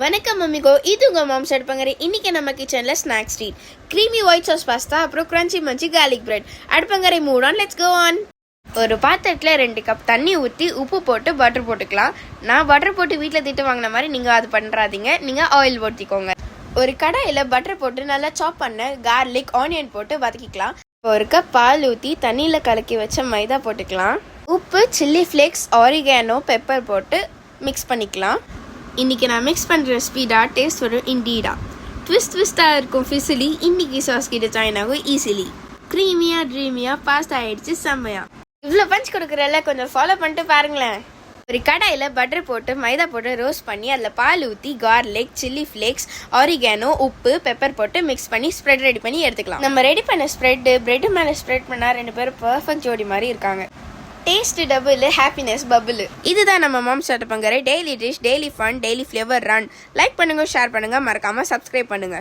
வணக்கம் மம்மிகோ, இது உங்கள் மாம் அடுப்பங்கரை. இன்றைக்கி நம்ம கிச்சனில் snacks treat creamy white sauce pasta, அப்புறம் கிரன்ச்சி மஞ்சி கார்லிக் பிரெட். அடுப்பங்கரை mood on, let's go on. ஒரு பாத்திரத்தில் 2 கப் தண்ணி ஊற்றி உப்பு போட்டு பட்டர் போட்டுக்கலாம். நான் பட்டர் போட்டு வீட்டில் திட்டு வாங்கின மாதிரி நீங்கள் அது பண்ணுறாதீங்க, நீங்கள் ஆயில் ஊற்றிக்கோங்க. ஒரு கடாயில் பட்டர் போட்டு நல்லா சாப் பண்ண கார்லிக் ஆனியன் போட்டு வதக்கிக்கலாம். ஒரு கப் பால் ஊற்றி தண்ணியில் கலக்கி வச்ச மைதா போட்டுக்கலாம். உப்பு, சில்லி ஃப்ளேக்ஸ், ஆரிகானோ, பெப்பர் போட்டு மிக்ஸ் பண்ணிக்கலாம். இன்றைக்கி நான் மிக்ஸ் பண்ணுற ஸ்பீடாக டேஸ்ட் வரும் இண்டீடா. ட்விஸ்ட்டாக இருக்கும் ஃபிசிலி. இன்றைக்கி சாஸ் கிட்ட ஜாயின் ஆகும் ஈஸிலி. க்ரீமியாக ட்ரீமியாக பாஸ்தா ஆகிடுச்சு செம்மையா. இவ்வளோ பஞ்ச் கொடுக்குறல, கொஞ்சம் ஃபாலோ பண்ணிட்டு பாருங்களேன். ஒரு கடாயில் பட்டர் போட்டு மைதா போட்டு ரோஸ்ட் பண்ணி அதில் பால் ஊற்றி கார்லிக், சில்லி ஃப்ளேக்ஸ், ஆரிகானோ, உப்பு, பெப்பர் போட்டு மிக்ஸ் பண்ணி ஸ்ப்ரெட் ரெடி பண்ணி எடுத்துக்கலாம். நம்ம ரெடி பண்ண ஸ்ப்ரெட்டு பிரெட் மேலே ஸ்ப்ரெட் பண்ணால் 2 பேரும் பர்ஃபெக்ட் ஜோடி மாதிரி இருக்காங்க. Taste double, happiness bubble. இதுதான் நம்ம மாம் அடுப்பங்கரை. Daily dish, daily fun, daily flavour run. Like பண்ணுங்க, ஷேர் பண்ணுங்க, மறக்காம சப்ஸ்கிரைப் பண்ணுங்க.